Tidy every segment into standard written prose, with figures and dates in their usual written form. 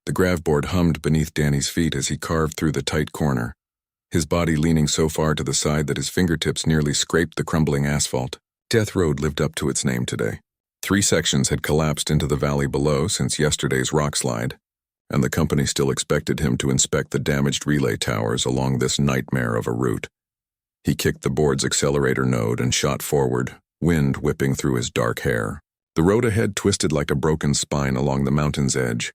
The gravboard hummed beneath Danny's feet as he carved through the tight corner, his body leaning so far to the side that his fingertips nearly scraped the crumbling asphalt. Death Road lived up to its name today. 3 sections had collapsed into the valley below since yesterday's rock slide, and the company still expected him to inspect the damaged relay towers along this nightmare of a route. He kicked the board's accelerator node and shot forward, wind whipping through his dark hair. The road ahead twisted like a broken spine along the mountain's edge,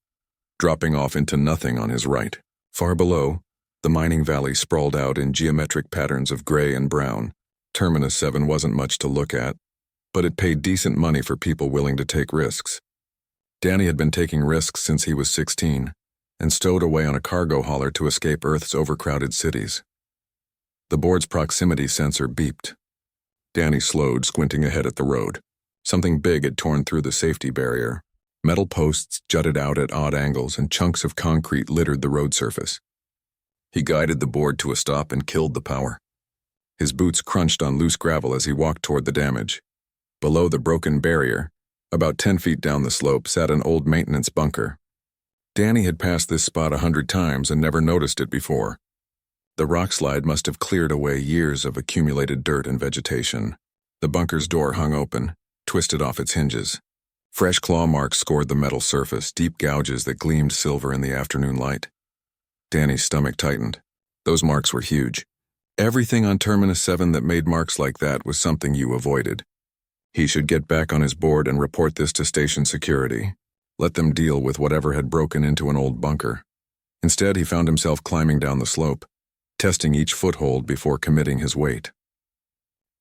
dropping off into nothing on his right. Far below, the mining valley sprawled out in geometric patterns of gray and brown. Terminus 7 wasn't much to look at, but it paid decent money for people willing to take risks. Danny had been taking risks since he was 16, and stowed away on a cargo hauler to escape Earth's overcrowded cities. The board's proximity sensor beeped. Danny slowed, squinting ahead at the road. Something big had torn through the safety barrier. Metal posts jutted out at odd angles and chunks of concrete littered the road surface. He guided the board to a stop and killed the power. His boots crunched on loose gravel as he walked toward the damage. Below the broken barrier, about 10 feet down the slope, sat an old maintenance bunker. Danny had passed this spot 100 times and never noticed it before. The rock slide must have cleared away years of accumulated dirt and vegetation. The bunker's door hung open, twisted off its hinges. Fresh claw marks scored the metal surface, deep gouges that gleamed silver in the afternoon light. Danny's stomach tightened. Those marks were huge. Everything on Terminus 7 that made marks like that was something you avoided. He should get back on his board and report this to station security. Let them deal with whatever had broken into an old bunker. Instead, he found himself climbing down the slope, testing each foothold before committing his weight.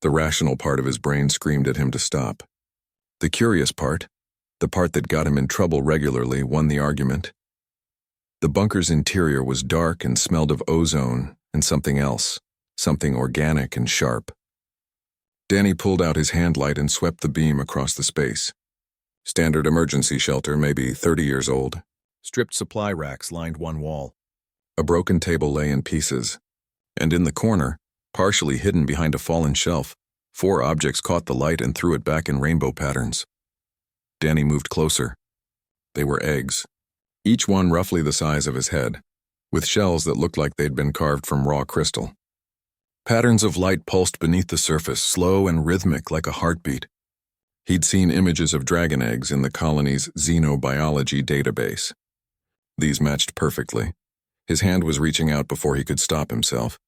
The rational part of his brain screamed at him to stop. The curious part, the part that got him in trouble regularly, won the argument. The bunker's interior was dark and smelled of ozone and something else, something organic and sharp. Danny pulled out his handlight and swept the beam across the space. Standard emergency shelter, maybe 30 years old. Stripped supply racks lined one wall. A broken table lay in pieces, and in the corner, partially hidden behind a fallen shelf, 4 objects caught the light and threw it back in rainbow patterns. Danny moved closer. They were eggs, each one roughly the size of his head, with shells that looked like they'd been carved from raw crystal. Patterns of light pulsed beneath the surface, slow and rhythmic like a heartbeat. He'd seen images of dragon eggs in the colony's xenobiology database. These matched perfectly. His hand was reaching out before he could stop himself.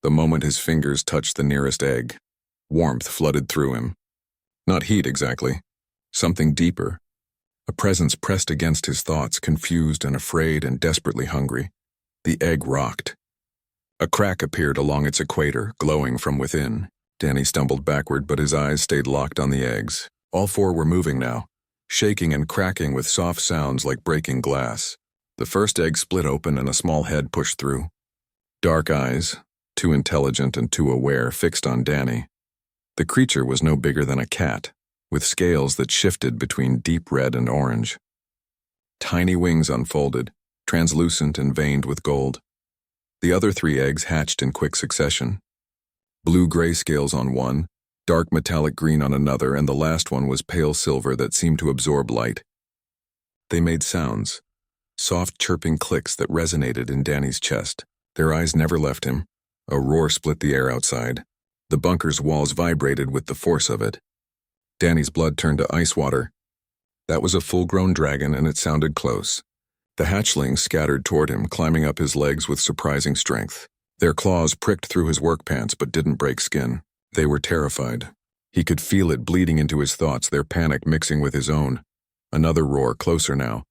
The moment his fingers touched the nearest egg, warmth flooded through him. Not heat exactly, something deeper. A presence pressed against his thoughts, confused and afraid and desperately hungry. The egg rocked. A crack appeared along its equator, glowing from within. Danny stumbled backward, but his eyes stayed locked on the eggs. All 4 were moving now, shaking and cracking with soft sounds like breaking glass. The first egg split open and a small head pushed through. Dark eyes, too intelligent and too aware, fixed on Danny. The creature was no bigger than a cat, with scales that shifted between deep red and orange. Tiny wings unfolded, translucent and veined with gold. The other 3 eggs hatched in quick succession. Blue-gray scales on one, dark metallic green on another, and the last one was pale silver that seemed to absorb light. They made sounds, soft chirping clicks that resonated in Danny's chest. Their eyes never left him. A roar split the air outside. The bunker's walls vibrated with the force of it. Danny's blood turned to ice water. That was a full-grown dragon, and it sounded close. The hatchlings scattered toward him, climbing up his legs with surprising strength. Their claws pricked through his work pants but didn't break skin. They were terrified. He could feel it bleeding into his thoughts, their panic mixing with his own. Another roar, closer now.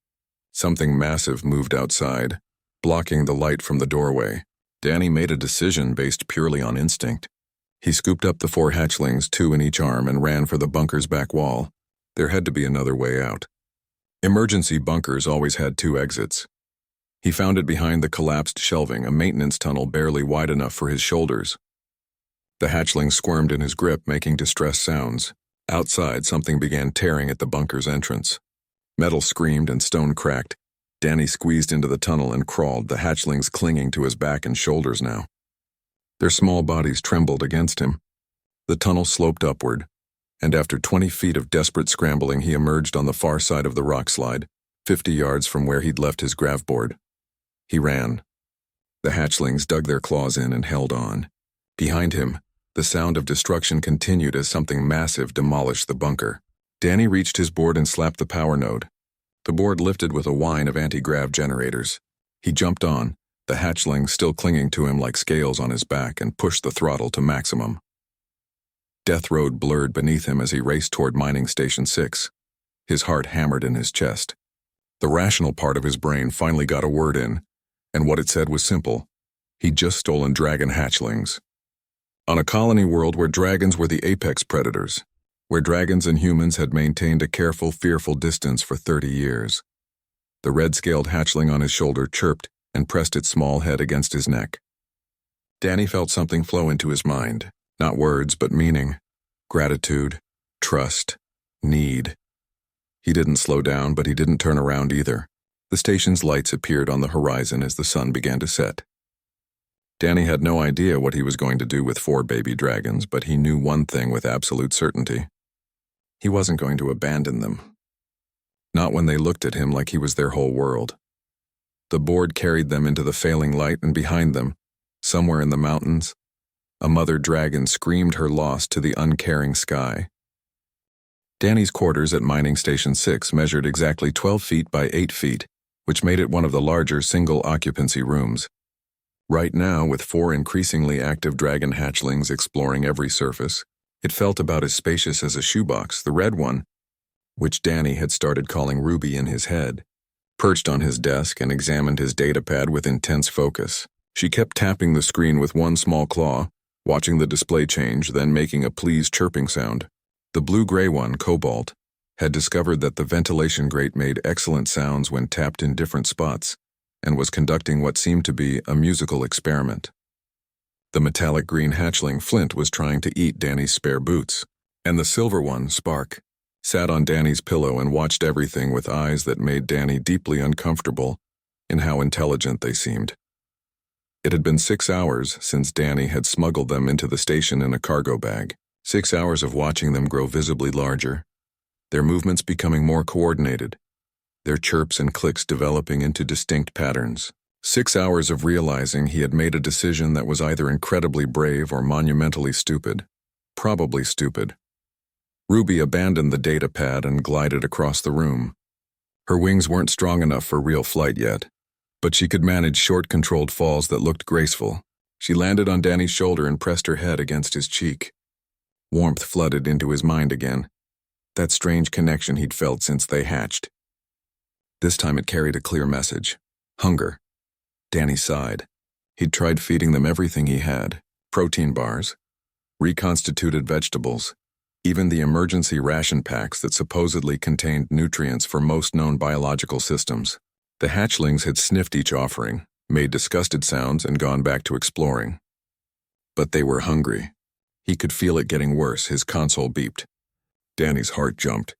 Something massive moved outside, blocking the light from the doorway. Danny made a decision based purely on instinct. He scooped up the 4 hatchlings, 2 in each arm, and ran for the bunker's back wall. There had to be another way out. Emergency bunkers always had 2 exits. He found it behind the collapsed shelving, a maintenance tunnel barely wide enough for his shoulders. The hatchling squirmed in his grip, making distressed sounds. Outside, something began tearing at the bunker's entrance. Metal screamed and stone cracked. Danny squeezed into the tunnel and crawled, the hatchlings clinging to his back and shoulders now. Their small bodies trembled against him. The tunnel sloped upward, and after 20 feet of desperate scrambling, he emerged on the far side of the rock slide, 50 yards from where he'd left his gravboard. He ran. The hatchlings dug their claws in and held on. Behind him, the sound of destruction continued as something massive demolished the bunker. Danny reached his board and slapped the power node. The board lifted with a whine of anti-grav generators. He jumped on, the hatchlings still clinging to him like scales on his back, and pushed the throttle to maximum. Death Road blurred beneath him as he raced toward Mining Station 6. His heart hammered in his chest. The rational part of his brain finally got a word in, and what it said was simple. He'd just stolen dragon hatchlings. On a colony world where dragons were the apex predators, where dragons and humans had maintained a careful, fearful distance for 30 years. The red-scaled hatchling on his shoulder chirped and pressed its small head against his neck. Danny felt something flow into his mind, not words but meaning, gratitude, trust, need. He didn't slow down, but he didn't turn around either. The station's lights appeared on the horizon as the sun began to set. Danny had no idea what he was going to do with 4 baby dragons, but he knew one thing with absolute certainty. He wasn't going to abandon them. Not when they looked at him like he was their whole world. The board carried them into the failing light, and behind them, somewhere in the mountains, a mother dragon screamed her loss to the uncaring sky. Danny's quarters at Mining Station 6 measured exactly 12 feet by 8 feet, which made it one of the larger single-occupancy rooms. Right now, with 4 increasingly active dragon hatchlings exploring every surface, it felt about as spacious as a shoebox. The red one, which Danny had started calling Ruby in his head, perched on his desk and examined his datapad with intense focus. She kept tapping the screen with one small claw, watching the display change, then making a pleased chirping sound. The blue-gray one, Cobalt, had discovered that the ventilation grate made excellent sounds when tapped in different spots, and was conducting what seemed to be a musical experiment. The metallic green hatchling Flint was trying to eat Danny's spare boots, and the silver one, Spark, sat on Danny's pillow and watched everything with eyes that made Danny deeply uncomfortable in how intelligent they seemed. It had been 6 hours since Danny had smuggled them into the station in a cargo bag. 6 hours of watching them grow visibly larger, their movements becoming more coordinated, their chirps and clicks developing into distinct patterns. 6 hours of realizing he had made a decision that was either incredibly brave or monumentally stupid. Probably stupid. Ruby abandoned the datapad and glided across the room. Her wings weren't strong enough for real flight yet, but she could manage short, controlled falls that looked graceful. She landed on Danny's shoulder and pressed her head against his cheek. Warmth flooded into his mind again, that strange connection he'd felt since they hatched. This time it carried a clear message: hunger. Danny sighed. He'd tried feeding them everything he had: protein bars, reconstituted vegetables, even the emergency ration packs that supposedly contained nutrients for most known biological systems. The hatchlings had sniffed each offering, made disgusted sounds, and gone back to exploring. But they were hungry. He could feel it getting worse. His console beeped. Danny's heart jumped.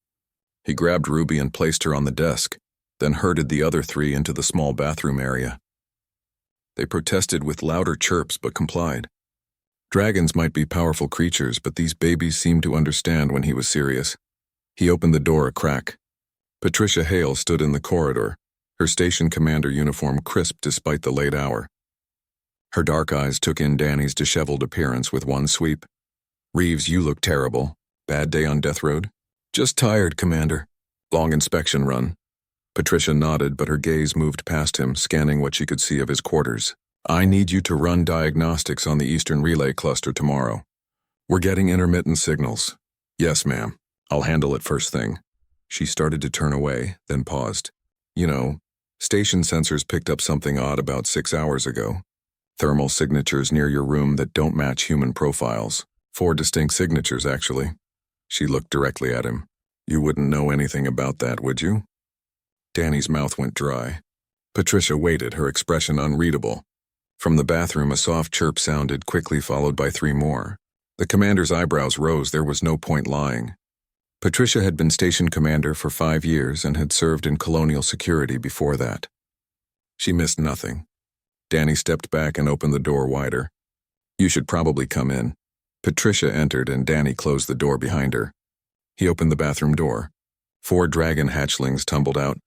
He grabbed Ruby and placed her on the desk, then herded the other 3 into the small bathroom area. They protested with louder chirps but complied. Dragons might be powerful creatures, but these babies seemed to understand when he was serious. He opened the door a crack. Patricia Hale stood in the corridor, her station commander uniform crisp despite the late hour. Her dark eyes took in Danny's disheveled appearance with one sweep. "Reeves, you look terrible. Bad day on Death Road?" "Just tired, Commander." "Long inspection run?" Patricia nodded, but her gaze moved past him, scanning what she could see of his quarters. "I need you to run diagnostics on the Eastern Relay Cluster tomorrow. We're getting intermittent signals." "Yes, ma'am. I'll handle it first thing." She started to turn away, then paused. "You know, station sensors picked up something odd about 6 hours ago. Thermal signatures near your room that don't match human profiles. 4 distinct signatures, actually." She looked directly at him. "You wouldn't know anything about that, would you?" Danny's mouth went dry. Patricia waited, her expression unreadable. From the bathroom, a soft chirp sounded, quickly followed by 3 more. The commander's eyebrows rose. There was no point lying. Patricia had been station commander for 5 years and had served in colonial security before that. She missed nothing. Danny stepped back and opened the door wider. "You should probably come in." Patricia entered and Danny closed the door behind her. He opened the bathroom door. 4 dragon hatchlings tumbled out.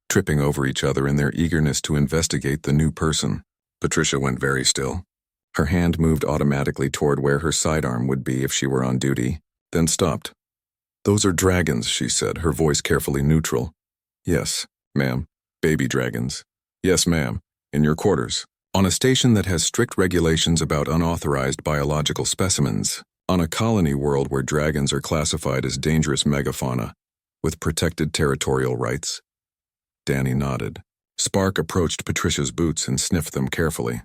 tripping over each other in their eagerness to investigate the new person. Patricia went very still. Her hand moved automatically toward where her sidearm would be if she were on duty, then stopped. "Those are dragons," she said, her voice carefully neutral. "Yes, ma'am. Baby dragons. Yes, ma'am. In your quarters. On a station that has strict regulations about unauthorized biological specimens. On a colony world where dragons are classified as dangerous megafauna, with protected territorial rights." Danny nodded. Spark approached Patricia's boots and sniffed them carefully.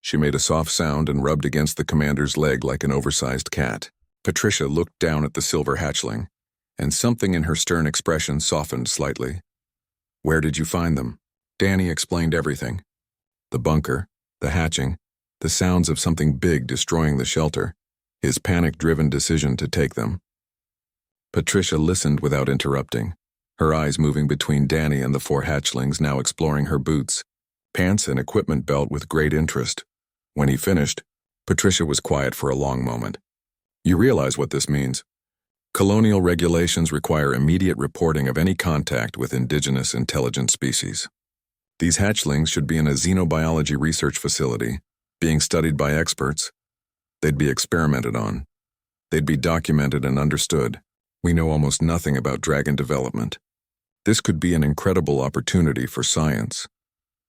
She made a soft sound and rubbed against the commander's leg like an oversized cat. Patricia looked down at the silver hatchling, and something in her stern expression softened slightly. "Where did you find them?" Danny explained everything. The bunker, the hatching, the sounds of something big destroying the shelter, his panic-driven decision to take them. Patricia listened without interrupting, her eyes moving between Danny and the 4 hatchlings now exploring her boots, pants, and equipment belt with great interest. When he finished, Patricia was quiet for a long moment. "You realize what this means? Colonial regulations require immediate reporting of any contact with indigenous intelligent species. These hatchlings should be in a xenobiology research facility, being studied by experts. They'd be experimented on. They'd be documented and understood. We know almost nothing about dragon development. This could be an incredible opportunity for science."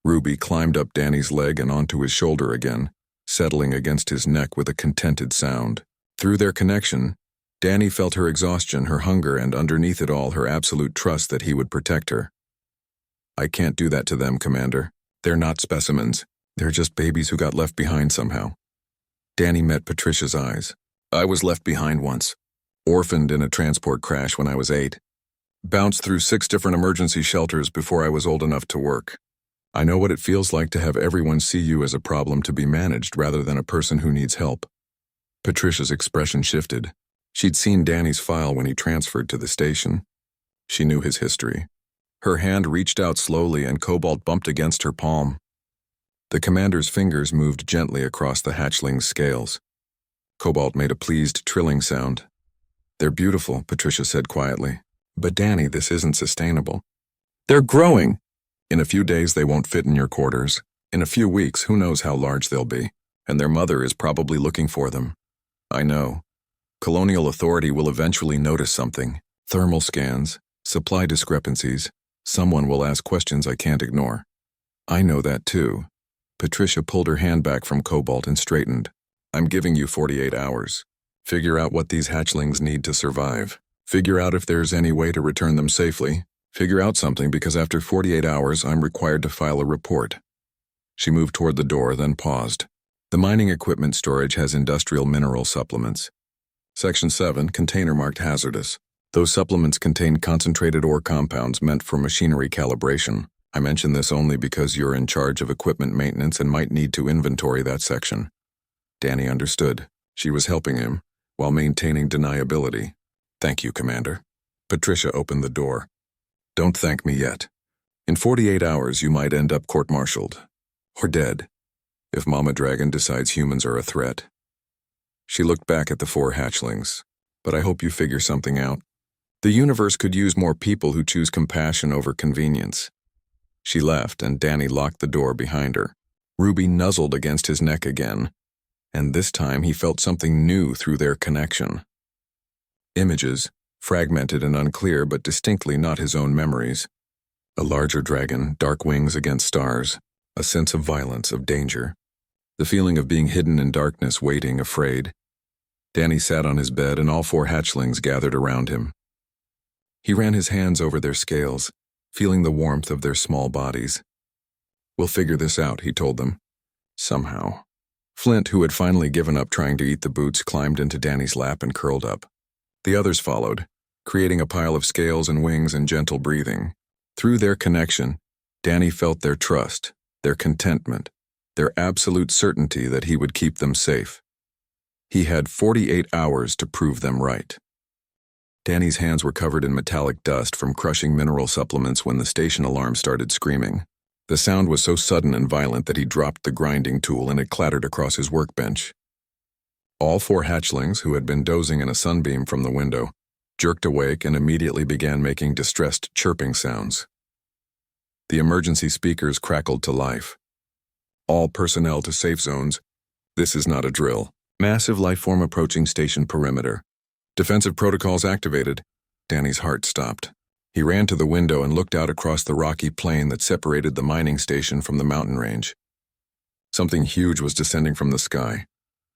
Ruby climbed up Danny's leg and onto his shoulder again, settling against his neck with a contented sound. Through their connection, Danny felt her exhaustion, her hunger, and underneath it all, her absolute trust that he would protect her. "I can't do that to them, Commander. They're not specimens. They're just babies who got left behind somehow." Danny met Patricia's eyes. "I was left behind once. Orphaned in a transport crash when I was 8. Bounced through 6 different emergency shelters before I was old enough to work. I know what it feels like to have everyone see you as a problem to be managed rather than a person who needs help." Patricia's expression shifted. She'd seen Danny's file when he transferred to the station. She knew his history. Her hand reached out slowly and Cobalt bumped against her palm. The commander's fingers moved gently across the hatchling's scales. Cobalt made a pleased trilling sound. "They're beautiful," Patricia said quietly. "But Danny, this isn't sustainable. They're growing. In a few days they won't fit in your quarters. In a few weeks, who knows how large they'll be. And their mother is probably looking for them. I know. Colonial Authority will eventually notice something. Thermal scans, supply discrepancies. Someone will ask questions I can't ignore. I know that too." Patricia pulled her hand back from Cobalt and straightened. "I'm giving you 48 hours. Figure out what these hatchlings need to survive. Figure out if there's any way to return them safely. Figure out something, because after 48 hours, I'm required to file a report." She moved toward the door, then paused. "The mining equipment storage has industrial mineral supplements. Section 7, container marked hazardous. Those supplements contain concentrated ore compounds meant for machinery calibration. I mention this only because you're in charge of equipment maintenance and might need to inventory that section." Danny understood. She was helping him, while maintaining deniability. "Thank you, Commander." Patricia opened the door. "Don't thank me yet. In 48 hours, you might end up court-martialed. Or dead, if Mama Dragon decides humans are a threat." She looked back at the 4 hatchlings. "But I hope you figure something out. The universe could use more people who choose compassion over convenience." She left, and Danny locked the door behind her. Ruby nuzzled against his neck again, and this time he felt something new through their connection. Images, fragmented and unclear but distinctly not his own memories. A larger dragon, dark wings against stars, a sense of violence, of danger. The feeling of being hidden in darkness, waiting, afraid. Danny sat on his bed and all 4 hatchlings gathered around him. He ran his hands over their scales, feeling the warmth of their small bodies. "We'll figure this out," he told them. Somehow. Flint, who had finally given up trying to eat the boots, climbed into Danny's lap and curled up. The others followed, creating a pile of scales and wings and gentle breathing. Through their connection, Danny felt their trust, their contentment, their absolute certainty that he would keep them safe. He had 48 hours to prove them right. Danny's hands were covered in metallic dust from crushing mineral supplements when the station alarm started screaming. The sound was so sudden and violent that he dropped the grinding tool and it clattered across his workbench. All 4 hatchlings, who had been dozing in a sunbeam from the window, jerked awake and immediately began making distressed chirping sounds. The emergency speakers crackled to life. All personnel to safe zones. This is not a drill. Massive lifeform approaching station perimeter. Defensive protocols activated. Danny's heart stopped. He ran to the window and looked out across the rocky plain that separated the mining station from the mountain range. Something huge was descending from the sky,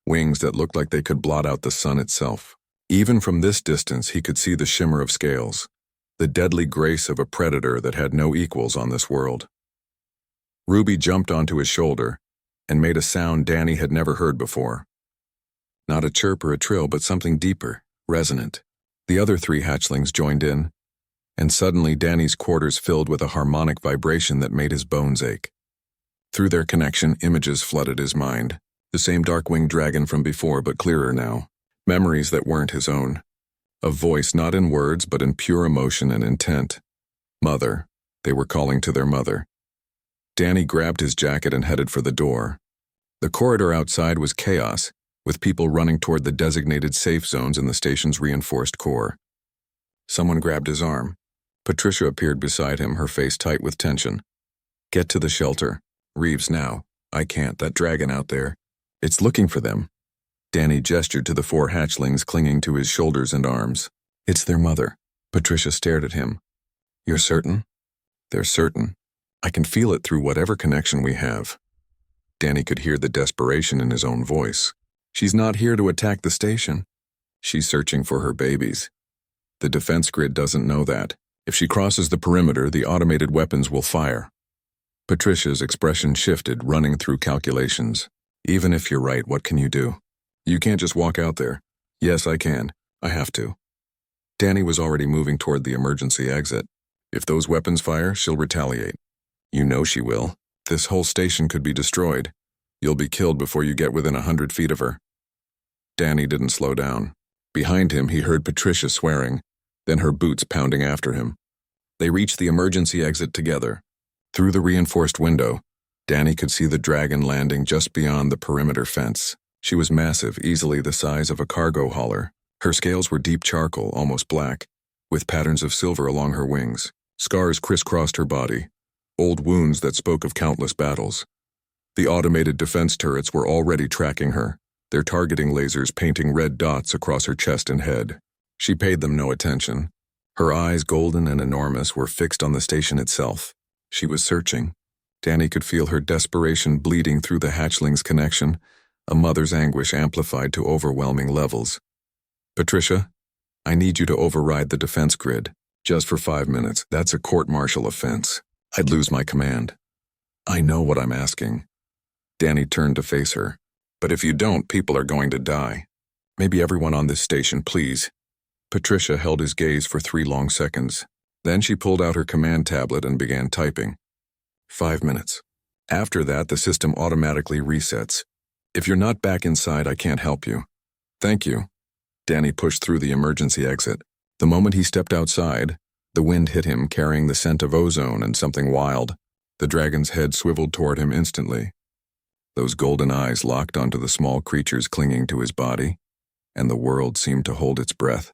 wings that looked like they could blot out the sun itself. Even from this distance, he could see the shimmer of scales, the deadly grace of a predator that had no equals on this world. Ruby jumped onto his shoulder and made a sound Danny had never heard before. Not a chirp or a trill, but something deeper, resonant. The other 3 hatchlings joined in, and suddenly Danny's quarters filled with a harmonic vibration that made his bones ache. Through their connection, images flooded his mind. The same dark-winged dragon from before, but clearer now. Memories that weren't his own. A voice not in words, but in pure emotion and intent. Mother. They were calling to their mother. Danny grabbed his jacket and headed for the door. The corridor outside was chaos, with people running toward the designated safe zones in the station's reinforced core. Someone grabbed his arm. Patricia appeared beside him, her face tight with tension. Get to the shelter. Reeves, now. I can't. That dragon out there. It's looking for them. Danny gestured to the 4 hatchlings clinging to his shoulders and arms. It's their mother. Patricia stared at him. You're certain? They're certain. I can feel it through whatever connection we have. Danny could hear the desperation in his own voice. She's not here to attack the station. She's searching for her babies. The defense grid doesn't know that. If she crosses the perimeter, the automated weapons will fire. Patricia's expression shifted, running through calculations. Even if you're right, what can you do? You can't just walk out there. Yes, I can. I have to. Danny was already moving toward the emergency exit. If those weapons fire, she'll retaliate. You know she will. This whole station could be destroyed. You'll be killed before you get within 100 feet of her. Danny didn't slow down. Behind him, he heard Patricia swearing, then her boots pounding after him. They reached the emergency exit together. Through the reinforced window, Danny could see the dragon landing just beyond the perimeter fence. She was massive, easily the size of a cargo hauler. Her scales were deep charcoal, almost black, with patterns of silver along her wings. Scars crisscrossed her body, old wounds that spoke of countless battles. The automated defense turrets were already tracking her, their targeting lasers painting red dots across her chest and head. She paid them no attention. Her eyes, golden and enormous, were fixed on the station itself. She was searching. Danny could feel her desperation bleeding through the hatchling's connection, a mother's anguish amplified to overwhelming levels. Patricia, I need you to override the defense grid. Just for 5 minutes. That's a court-martial offense. I'd lose my command. I know what I'm asking. Danny turned to face her. But if you don't, people are going to die. Maybe everyone on this station, please. Patricia held his gaze for 3 long seconds. Then she pulled out her command tablet and began typing. 5 minutes. After that, the system automatically resets. If you're not back inside, I can't help you. Thank you. Danny pushed through the emergency exit. The moment he stepped outside, the wind hit him, carrying the scent of ozone and something wild. The dragon's head swiveled toward him instantly. Those golden eyes locked onto the small creatures clinging to his body, and the world seemed to hold its breath.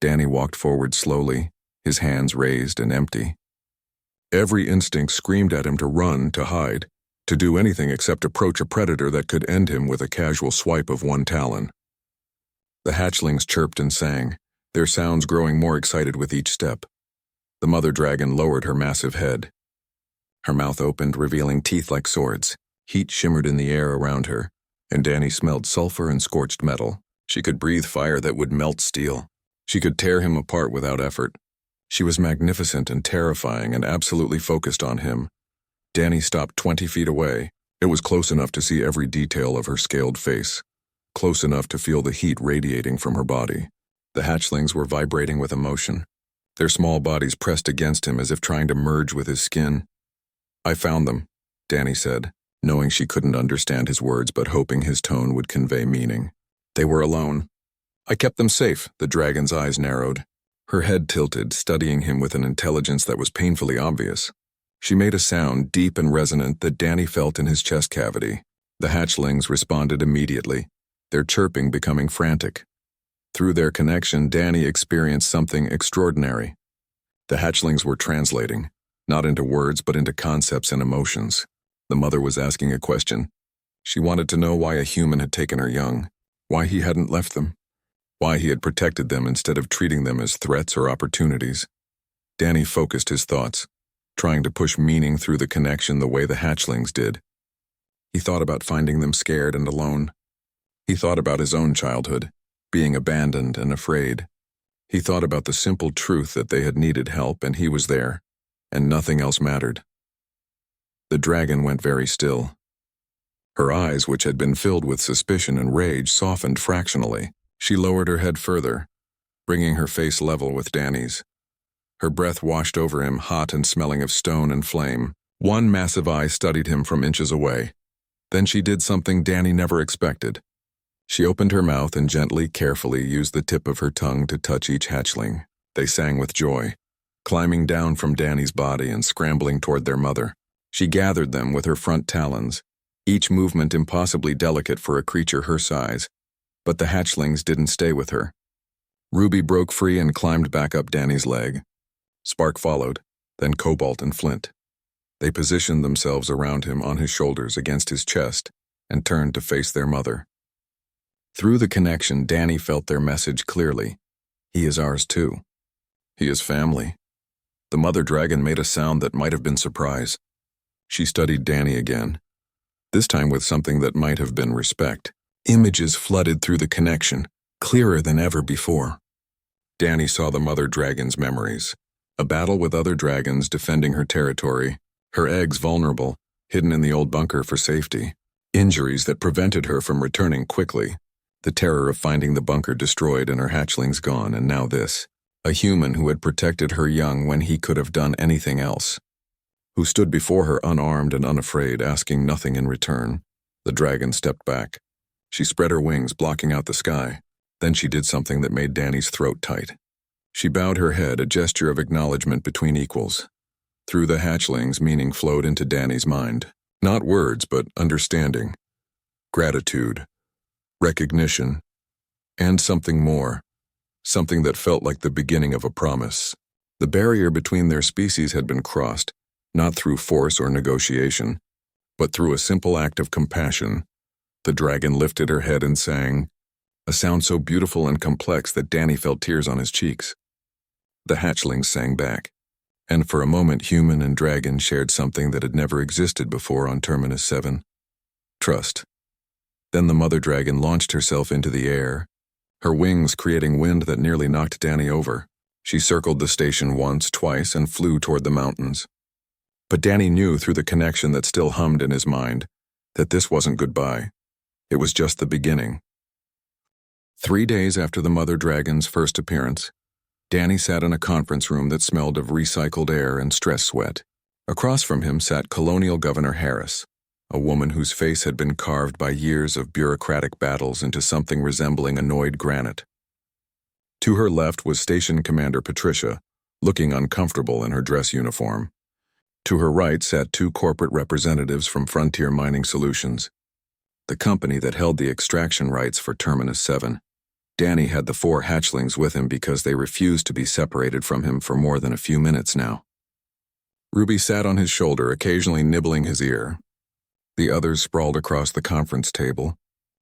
Danny walked forward slowly, his hands raised and empty. Every instinct screamed at him to run, to hide, to do anything except approach a predator that could end him with a casual swipe of one talon. The hatchlings chirped and sang, their sounds growing more excited with each step. The mother dragon lowered her massive head. Her mouth opened, revealing teeth like swords. Heat shimmered in the air around her, and Danny smelled sulfur and scorched metal. She could breathe fire that would melt steel. She could tear him apart without effort. She was magnificent and terrifying and absolutely focused on him. Danny stopped 20 feet away. It was close enough to see every detail of her scaled face, close enough to feel the heat radiating from her body. The hatchlings were vibrating with emotion. Their small bodies pressed against him as if trying to merge with his skin. I found them, Danny said, knowing she couldn't understand his words but hoping his tone would convey meaning. They were alone. I kept them safe, the dragon's eyes narrowed. Her head tilted, studying him with an intelligence that was painfully obvious. She made a sound, deep and resonant, that Danny felt in his chest cavity. The hatchlings responded immediately, their chirping becoming frantic. Through their connection, Danny experienced something extraordinary. The hatchlings were translating. Not into words, but into concepts and emotions. The mother was asking a question. She wanted to know why a human had taken her young, why he hadn't left them, why he had protected them instead of treating them as threats or opportunities. Danny focused his thoughts, trying to push meaning through the connection the way the hatchlings did. He thought about finding them scared and alone. He thought about his own childhood, being abandoned and afraid. He thought about the simple truth that they had needed help and he was there, and nothing else mattered. The dragon went very still. Her eyes, which had been filled with suspicion and rage, softened fractionally. She lowered her head further, bringing her face level with Danny's. Her breath washed over him, hot and smelling of stone and flame. One massive eye studied him from inches away. Then she did something Danny never expected. She opened her mouth and gently, carefully used the tip of her tongue to touch each hatchling. They sang with joy, climbing down from Danny's body and scrambling toward their mother. She gathered them with her front talons, each movement impossibly delicate for a creature her size. But the hatchlings didn't stay with her. Ruby broke free and climbed back up Danny's leg. Spark followed, then Cobalt and Flint. They positioned themselves around him on his shoulders against his chest and turned to face their mother. Through the connection, Danny felt their message clearly. He is ours too. He is family. The mother dragon made a sound that might have been surprise. She studied Danny again, this time with something that might have been respect. Images flooded through the connection, clearer than ever before. Danny saw the mother dragon's memories. A battle with other dragons defending her territory, her eggs vulnerable, hidden in the old bunker for safety, injuries that prevented her from returning quickly, the terror of finding the bunker destroyed and her hatchlings gone, and now this, a human who had protected her young when he could have done anything else, who stood before her unarmed and unafraid, asking nothing in return. The dragon stepped back. She spread her wings, blocking out the sky. Then she did something that made Danny's throat tight. She bowed her head, a gesture of acknowledgement between equals. Through the hatchlings, meaning flowed into Danny's mind. Not words, but understanding, gratitude, recognition, and something more, something that felt like the beginning of a promise. The barrier between their species had been crossed, not through force or negotiation, but through a simple act of compassion. The dragon lifted her head and sang, a sound so beautiful and complex that Danny felt tears on his cheeks. The hatchlings sang back, and for a moment human and dragon shared something that had never existed before on Terminus 7. Trust. Then the mother dragon launched herself into the air, her wings creating wind that nearly knocked Danny over. She circled the station once, twice, and flew toward the mountains. But Danny knew through the connection that still hummed in his mind that this wasn't goodbye. It was just the beginning. 3 days after the mother dragon's first appearance, Danny sat in a conference room that smelled of recycled air and stress sweat. Across from him sat Colonial Governor Harris, a woman whose face had been carved by years of bureaucratic battles into something resembling annoyed granite. To her left was Station Commander Patricia, looking uncomfortable in her dress uniform. To her right sat 2 corporate representatives from Frontier Mining Solutions, the company that held the extraction rights for Terminus 7. Danny had the 4 hatchlings with him because they refused to be separated from him for more than a few minutes now. Ruby sat on his shoulder, occasionally nibbling his ear. The others sprawled across the conference table,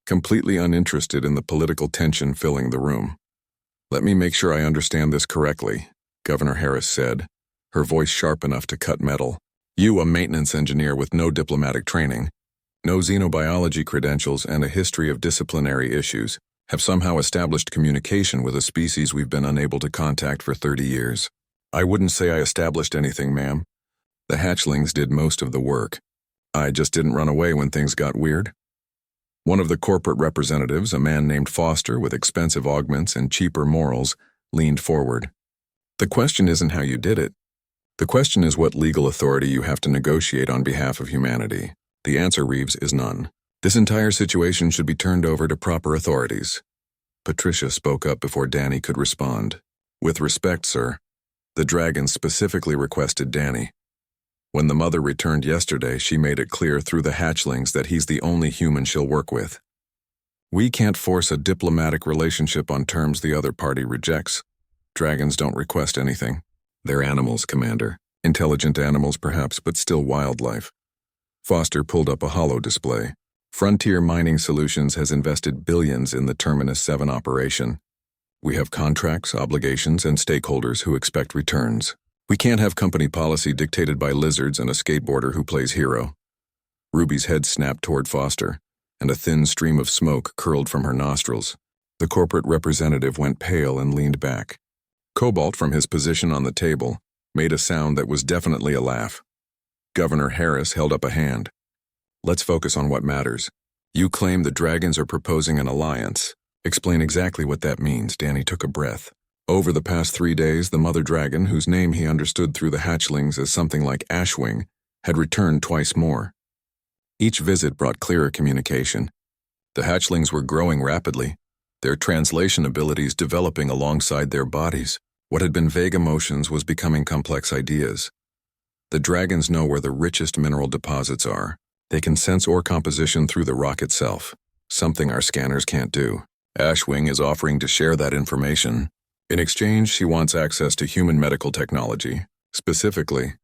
completely uninterested in the political tension filling the room. Let me make sure I understand this correctly, Governor Harris said, her voice sharp enough to cut metal. You, a maintenance engineer with no diplomatic training, no xenobiology credentials, and a history of disciplinary issues, have somehow established communication with a species we've been unable to contact for 30 years. I wouldn't say I established anything, ma'am. The hatchlings did most of the work. I just didn't run away when things got weird. One of the corporate representatives, a man named Foster with expensive augments and cheaper morals, leaned forward. The question isn't how you did it. The question is what legal authority you have to negotiate on behalf of humanity. The answer, Reeves, is none. This entire situation should be turned over to proper authorities. Patricia spoke up before Danny could respond. With respect, sir. The dragon specifically requested Danny. When the mother returned yesterday, she made it clear through the hatchlings that he's the only human she'll work with. We can't force a diplomatic relationship on terms the other party rejects. Dragons don't request anything. They're animals, Commander. Intelligent animals perhaps, but still wildlife. Foster pulled up a holo display. Frontier Mining Solutions has invested billions in the Terminus 7 operation. We have contracts, obligations, and stakeholders who expect returns. We can't have company policy dictated by lizards and a skateboarder who plays hero. Ruby's head snapped toward Foster, and a thin stream of smoke curled from her nostrils. The corporate representative went pale and leaned back. Cobalt, from his position on the table, made a sound that was definitely a laugh. Governor Harris held up a hand. Let's focus on what matters. You claim the dragons are proposing an alliance. Explain exactly what that means. Danny took a breath. Over the past 3 days, the mother dragon, whose name he understood through the hatchlings as something like Ashwing, had returned twice more. Each visit brought clearer communication. The hatchlings were growing rapidly, their translation abilities developing alongside their bodies. What had been vague emotions was becoming complex ideas. The dragons know where the richest mineral deposits are. They can sense ore composition through the rock itself, something our scanners can't do. Ashwing is offering to share that information. In exchange, she wants access to human medical technology. Specifically,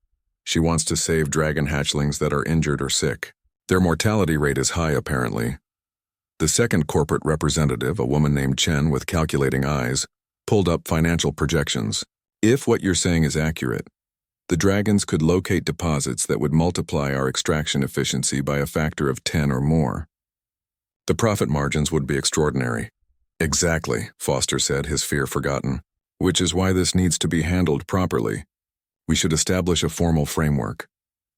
she wants to save dragon hatchlings that are injured or sick. Their mortality rate is high, apparently. The second corporate representative, a woman named Chen with calculating eyes, pulled up financial projections. If what you're saying is accurate, the dragons could locate deposits that would multiply our extraction efficiency by a factor of 10 or more. The profit margins would be extraordinary. Exactly, Foster said, his fear forgotten. Which is why this needs to be handled properly. We should establish a formal framework.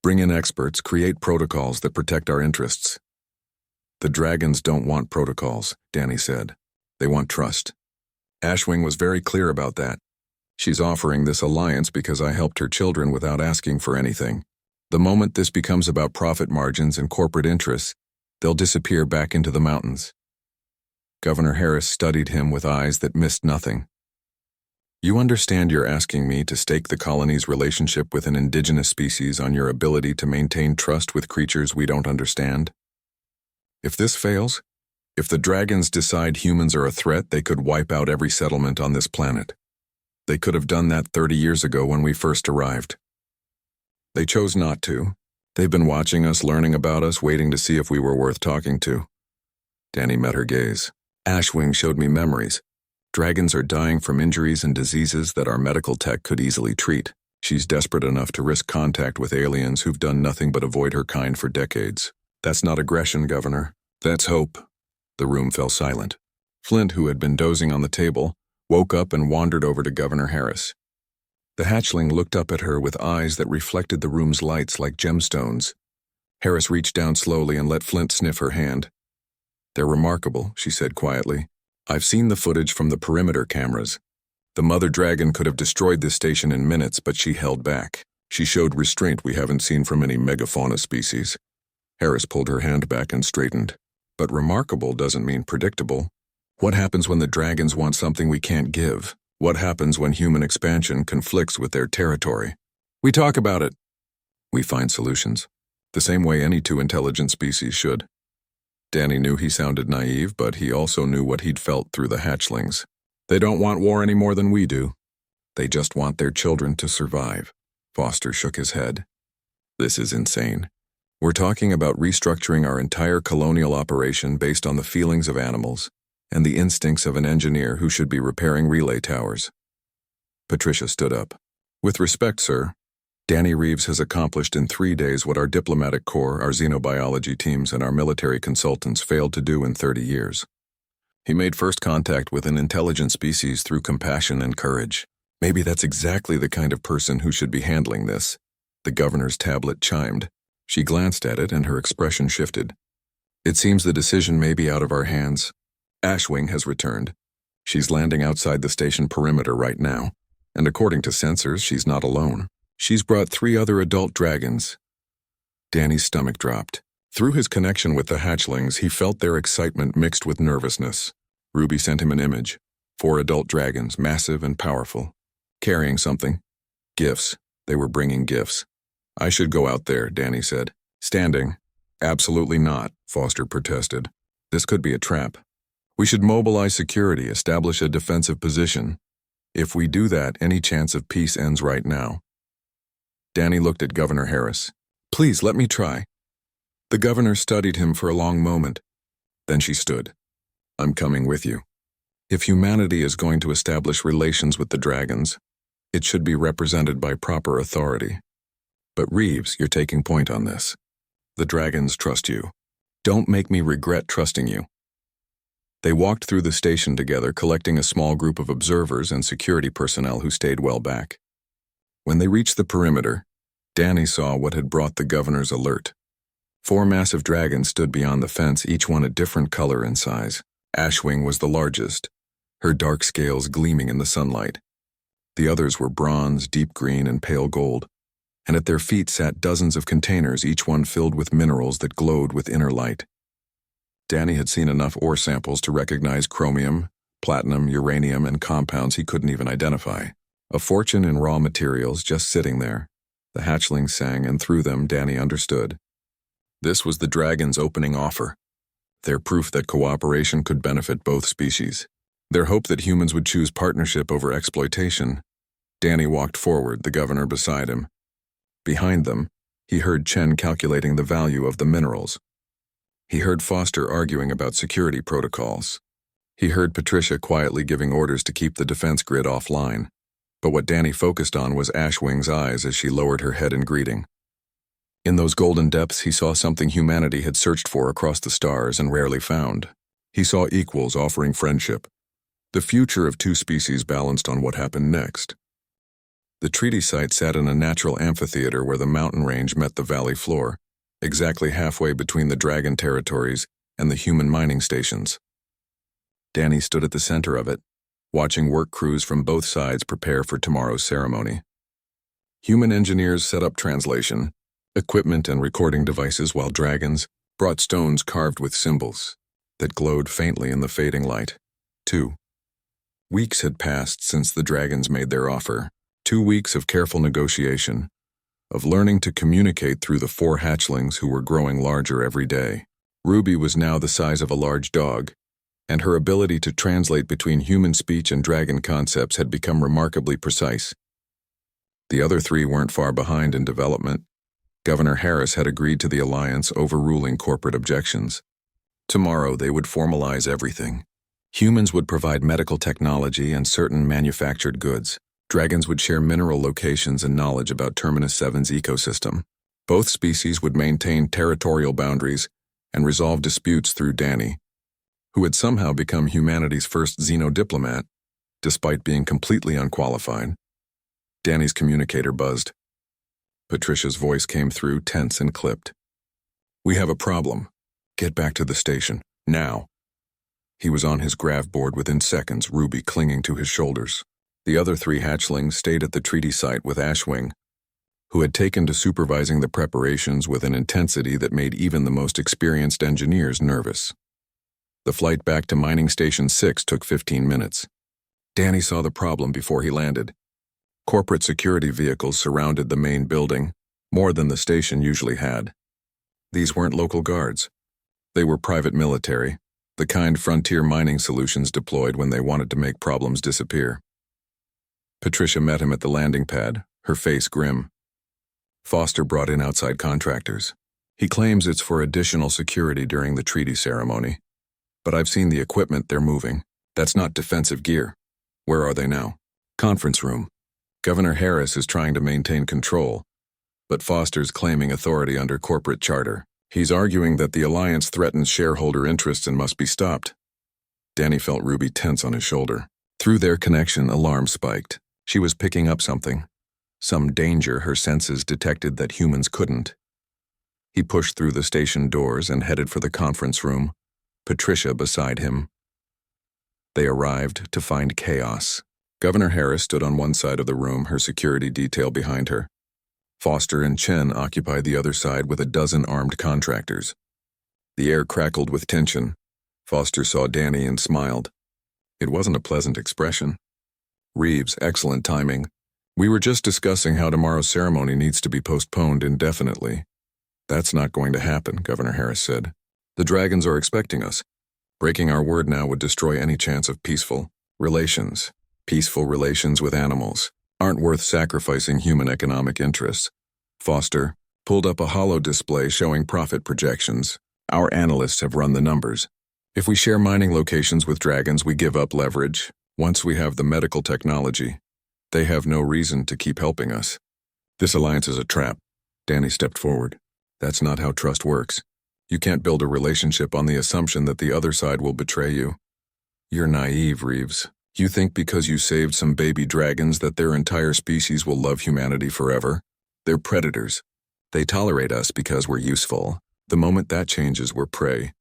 Bring in experts, create protocols that protect our interests. The dragons don't want protocols, Danny said. They want trust. Ashwing was very clear about that. She's offering this alliance because I helped her children without asking for anything. The moment this becomes about profit margins and corporate interests, they'll disappear back into the mountains. Governor Harris studied him with eyes that missed nothing. You understand you're asking me to stake the colony's relationship with an indigenous species on your ability to maintain trust with creatures we don't understand? If this fails, if the dragons decide humans are a threat, they could wipe out every settlement on this planet. They could have done that 30 years ago when we first arrived. They chose not to. They've been watching us, learning about us, waiting to see if we were worth talking to. Danny met her gaze. Ashwing showed me memories. Dragons are dying from injuries and diseases that our medical tech could easily treat. She's desperate enough to risk contact with aliens who've done nothing but avoid her kind for decades. That's not aggression, Governor. That's hope. The room fell silent. Flint, who had been dozing on the table, woke up and wandered over to Governor Harris. The hatchling looked up at her with eyes that reflected the room's lights like gemstones. Harris reached down slowly and let Flint sniff her hand. They're remarkable, she said quietly. I've seen the footage from the perimeter cameras. The mother dragon could have destroyed this station in minutes, but she held back. She showed restraint we haven't seen from any megafauna species. Harris pulled her hand back and straightened. But remarkable doesn't mean predictable. What happens when the dragons want something we can't give? What happens when human expansion conflicts with their territory? We talk about it. We find solutions. The same way any two intelligent species should. Danny knew he sounded naive, but he also knew what he'd felt through the hatchlings. They don't want war any more than we do. They just want their children to survive. Foster shook his head. This is insane. We're talking about restructuring our entire colonial operation based on the feelings of animals and the instincts of an engineer who should be repairing relay towers. Patricia stood up. With respect, sir, Danny Reeves has accomplished in 3 days what our diplomatic corps, our xenobiology teams, and our military consultants failed to do in 30 years. He made first contact with an intelligent species through compassion and courage. Maybe that's exactly the kind of person who should be handling this. The governor's tablet chimed. She glanced at it and her expression shifted. It seems the decision may be out of our hands. Ashwing has returned. She's landing outside the station perimeter right now. And according to sensors, she's not alone. She's brought 3 other adult dragons. Danny's stomach dropped. Through his connection with the hatchlings, he felt their excitement mixed with nervousness. Ruby sent him an image. 4 adult dragons, massive and powerful. Carrying something. Gifts. They were bringing gifts. I should go out there, Danny said. Standing. Absolutely not, Foster protested. This could be a trap. We should mobilize security, establish a defensive position. If we do that, any chance of peace ends right now. Danny looked at Governor Harris. "Please, let me try." The governor studied him for a long moment. Then she stood. "I'm coming with you. If humanity is going to establish relations with the dragons, it should be represented by proper authority. But Reeves, you're taking point on this. The dragons trust you. Don't make me regret trusting you." They walked through the station together, collecting a small group of observers and security personnel who stayed well back. When they reached the perimeter, Danny saw what had brought the governor's alert. 4 massive dragons stood beyond the fence, each one a different color and size. Ashwing was the largest, her dark scales gleaming in the sunlight. The others were bronze, deep green, and pale gold, and at their feet sat dozens of containers, each one filled with minerals that glowed with inner light. Danny had seen enough ore samples to recognize chromium, platinum, uranium, and compounds he couldn't even identify. A fortune in raw materials just sitting there. The hatchlings sang, and through them Danny understood. This was the dragons' opening offer. Their proof that cooperation could benefit both species. Their hope that humans would choose partnership over exploitation. Danny walked forward, the governor beside him. Behind them, he heard Chen calculating the value of the minerals. He heard Foster arguing about security protocols. He heard Patricia quietly giving orders to keep the defense grid offline. But what Danny focused on was Ashwing's eyes as she lowered her head in greeting. In those golden depths, he saw something humanity had searched for across the stars and rarely found. He saw equals offering friendship. The future of 2 species balanced on what happened next. The treaty site sat in a natural amphitheater where the mountain range met the valley floor, exactly halfway between the dragon territories and the human mining stations. Danny stood at the center of it, watching work crews from both sides prepare for tomorrow's ceremony. Human engineers set up translation, equipment, and recording devices, while dragons brought stones carved with symbols that glowed faintly in the fading light. 2 weeks had passed since the dragons made their offer. 2 weeks of careful negotiation, of learning to communicate through the 4 hatchlings who were growing larger every day. Ruby was now the size of a large dog, and her ability to translate between human speech and dragon concepts had become remarkably precise. The other 3 weren't far behind in development. Governor Harris had agreed to the alliance, overruling corporate objections. Tomorrow they would formalize everything. Humans would provide medical technology and certain manufactured goods. Dragons would share mineral locations and knowledge about Terminus 7's ecosystem. Both species would maintain territorial boundaries and resolve disputes through Danny, who had somehow become humanity's first xenodiplomat, despite being completely unqualified. Danny's communicator buzzed. Patricia's voice came through, tense and clipped. "We have a problem. Get back to the station, now." He was on his grav board within seconds, Ruby clinging to his shoulders. The other 3 hatchlings stayed at the treaty site with Ashwing, who had taken to supervising the preparations with an intensity that made even the most experienced engineers nervous. The flight back to Mining Station 6 took 15 minutes. Danny saw the problem before he landed. Corporate security vehicles surrounded the main building, more than the station usually had. These weren't local guards. They were private military, the kind Frontier Mining Solutions deployed when they wanted to make problems disappear. Patricia met him at the landing pad, her face grim. "Foster brought in outside contractors. He claims it's for additional security during the treaty ceremony. But I've seen the equipment they're moving. That's not defensive gear. Where are they now?" "Conference room. Governor Harris is trying to maintain control, but Foster's claiming authority under corporate charter. He's arguing that the alliance threatens shareholder interests and must be stopped." Danny felt Ruby tense on his shoulder. Through their connection, alarms spiked. She was picking up something. Some danger her senses detected that humans couldn't. He pushed through the station doors and headed for the conference room, Patricia beside him. They arrived to find chaos. Governor Harris stood on one side of the room, her security detail behind her. Foster and Chen occupied the other side with a dozen armed contractors. The air crackled with tension. Foster saw Danny and smiled. It wasn't a pleasant expression. "Reeves, excellent timing. We were just discussing how tomorrow's ceremony needs to be postponed indefinitely." "That's not going to happen," Governor Harris said. "The dragons are expecting us. Breaking our word now would destroy any chance of peaceful relations. Peaceful relations with animals aren't worth sacrificing human economic interests. Foster pulled up a hollow display showing profit projections. Our analysts have run the numbers. If we share mining locations with dragons, we give up leverage. Once we have the medical technology, they have no reason to keep helping us. This alliance is a trap. Danny stepped forward. That's not how trust works. You can't build a relationship on the assumption that the other side will betray you. You're naive, Reeves. You think because you saved some baby dragons that their entire species will love humanity forever? They're predators. They tolerate us because we're useful. The moment that changes, we're prey.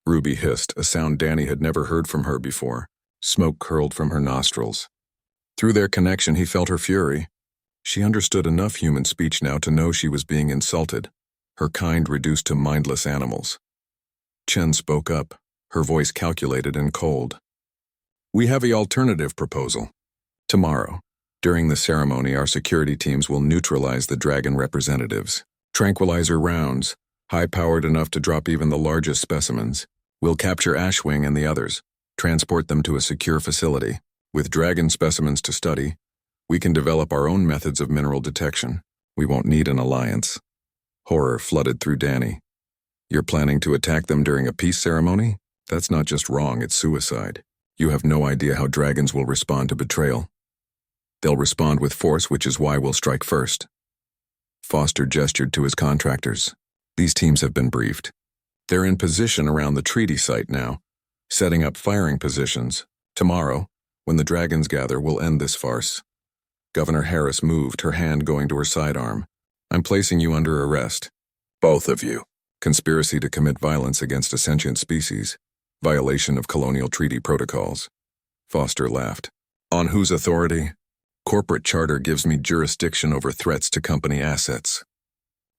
Ruby hissed, a sound Danny had never heard from her before. Smoke curled from her nostrils. Through their connection, he felt her fury. She understood enough human speech now to know she was being insulted, her kind reduced to mindless animals. Chen spoke up, her voice calculated and cold. We have an alternative proposal. Tomorrow, during the ceremony, our security teams will neutralize the dragon representatives. Tranquilizer rounds, high-powered enough to drop even the largest specimens. We'll capture Ashwing and the others, transport them to a secure facility. With dragon specimens to study, we can develop our own methods of mineral detection. We won't need an alliance. Horror flooded through Danny. You're planning to attack them during a peace ceremony? That's not just wrong, it's suicide. You have no idea how dragons will respond to betrayal. They'll respond with force, which is why we'll strike first. Foster gestured to his contractors. These teams have been briefed. They're in position around the treaty site now, setting up firing positions. Tomorrow, when the dragons gather, we'll end this farce. Governor Harris moved, her hand going to her sidearm. I'm placing you under arrest. Both of you. Conspiracy to commit violence against a sentient species. Violation of colonial treaty protocols. Foster laughed. On whose authority? Corporate charter gives me jurisdiction over threats to company assets.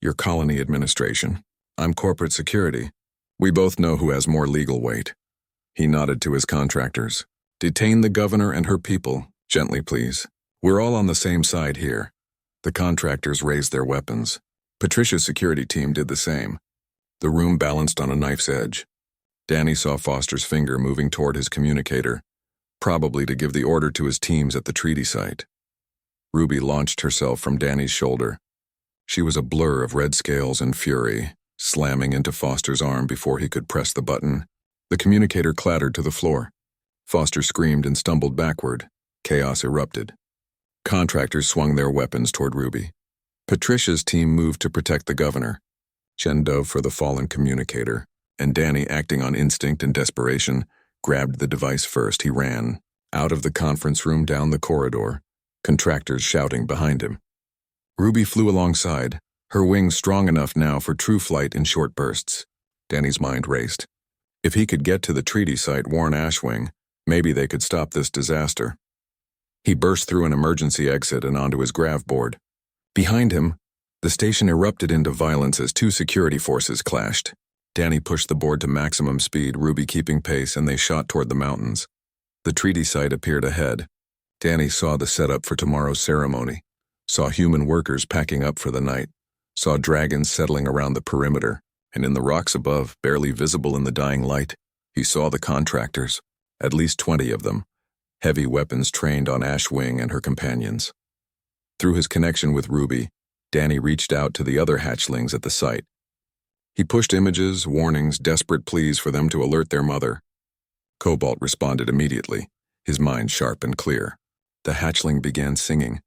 Your colony administration. I'm corporate security. We both know who has more legal weight. He nodded to his contractors. Detain the governor and her people, gently please. We're all on the same side here. The contractors raised their weapons. Patricia's security team did the same. The room balanced on a knife's edge. Danny saw Foster's finger moving toward his communicator, probably to give the order to his teams at the treaty site. Ruby launched herself from Danny's shoulder. She was a blur of red scales and fury, slamming into Foster's arm before he could press the button. The communicator clattered to the floor. Foster screamed and stumbled backward. Chaos erupted. Contractors swung their weapons toward Ruby. Patricia's team moved to protect the governor. Chen dove for the fallen communicator, and Danny, acting on instinct and desperation, grabbed the device first. He ran, out of the conference room down the corridor, contractors shouting behind him. Ruby flew alongside, her wings strong enough now for true flight in short bursts. Danny's mind raced. If he could get to the treaty site, warn Ashwing, maybe they could stop this disaster. He burst through an emergency exit and onto his grav board. Behind him, the station erupted into violence as two security forces clashed. Danny pushed the board to maximum speed, Ruby keeping pace, and they shot toward the mountains. The treaty site appeared ahead. Danny saw the setup for tomorrow's ceremony, saw human workers packing up for the night, saw dragons settling around the perimeter, and in the rocks above, barely visible in the dying light, he saw the contractors, at least 20 of them, heavy weapons trained on Ashwing and her companions. Through his connection with Ruby, Danny reached out to the other hatchlings at the site. He pushed images, warnings, desperate pleas for them to alert their mother. Cobalt responded immediately, his mind sharp and clear. The hatchling began singing,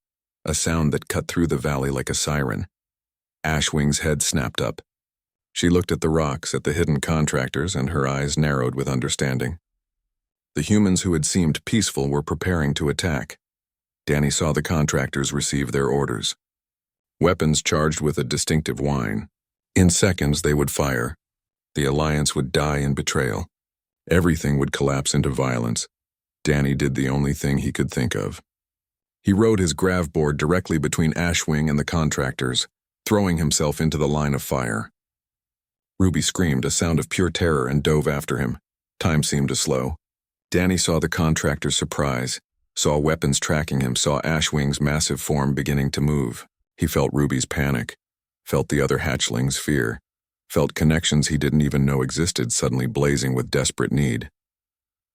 a sound that cut through the valley like a siren. Ashwing's head snapped up. She looked at the rocks, at the hidden contractors, and her eyes narrowed with understanding. The humans who had seemed peaceful were preparing to attack. Danny saw the contractors receive their orders. Weapons charged with a distinctive whine. In seconds they would fire. The Alliance would die in betrayal. Everything would collapse into violence. Danny did the only thing he could think of. He rode his grav board directly between Ashwing and the contractors, throwing himself into the line of fire. Ruby screamed, a sound of pure terror, and dove after him. Time seemed to slow. Danny saw the contractor's surprise, saw weapons tracking him, saw Ashwing's massive form beginning to move. He felt Ruby's panic, felt the other hatchlings' fear, felt connections he didn't even know existed suddenly blazing with desperate need.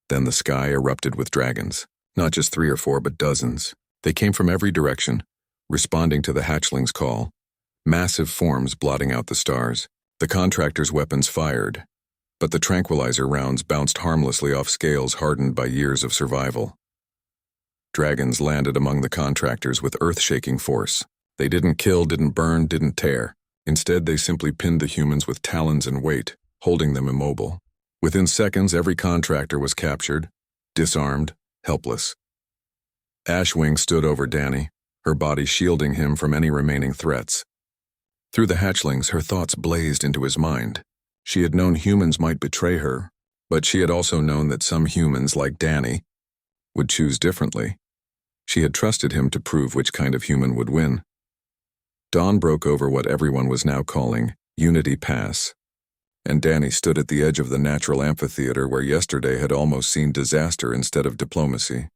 Then the sky erupted with dragons, not just 3 or 4, but dozens. They came from every direction, responding to the hatchlings' call. massive forms blotting out the stars. The contractors' weapons fired, but the tranquilizer rounds bounced harmlessly off scales hardened by years of survival. Dragons landed among the contractors with earth-shaking force. They didn't kill, didn't burn, didn't tear. Instead, they simply pinned the humans with talons and weight, holding them immobile. Within seconds, every contractor was captured, disarmed, helpless. Ashwing stood over Danny, her body shielding him from any remaining threats. Through the hatchlings, her thoughts blazed into his mind. She had known humans might betray her, but she had also known that some humans, like Danny, would choose differently. She had trusted him to prove which kind of human would win. Dawn broke over what everyone was now calling Unity Pass, and Danny stood at the edge of the natural amphitheater where yesterday had almost seen disaster instead of diplomacy.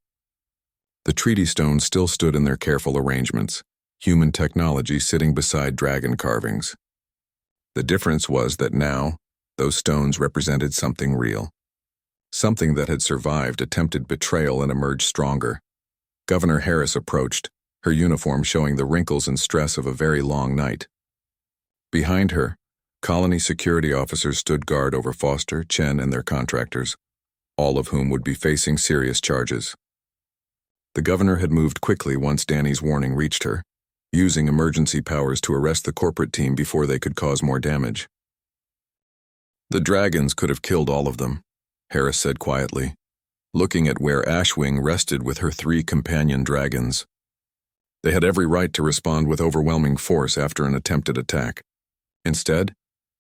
The treaty stones still stood in their careful arrangements, human technology sitting beside dragon carvings. The difference was that now, those stones represented something real. Something that had survived attempted betrayal and emerged stronger. Governor Harris approached, her uniform showing the wrinkles and stress of a very long night. Behind her, colony security officers stood guard over Foster, Chen, and their contractors, all of whom would be facing serious charges. The governor had moved quickly once Danny's warning reached her, using emergency powers to arrest the corporate team before they could cause more damage. The dragons could have killed all of them, Harris said quietly, looking at where Ashwing rested with her 3 companion dragons. They had every right to respond with overwhelming force after an attempted attack. Instead,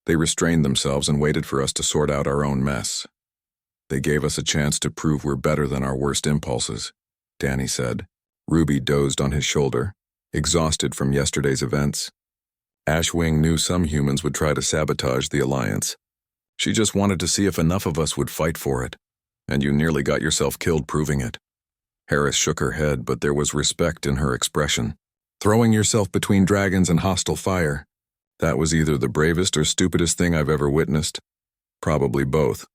they restrained themselves and waited for us to sort out our own mess. They gave us a chance to prove we're better than our worst impulses, Danny said. Ruby dozed on his shoulder, exhausted from yesterday's events. Ashwing knew some humans would try to sabotage the alliance. She just wanted to see if enough of us would fight for it, and you nearly got yourself killed proving it. Harris shook her head, but there was respect in her expression. Throwing yourself between dragons and hostile fire, that was either the bravest or stupidest thing I've ever witnessed. Probably both.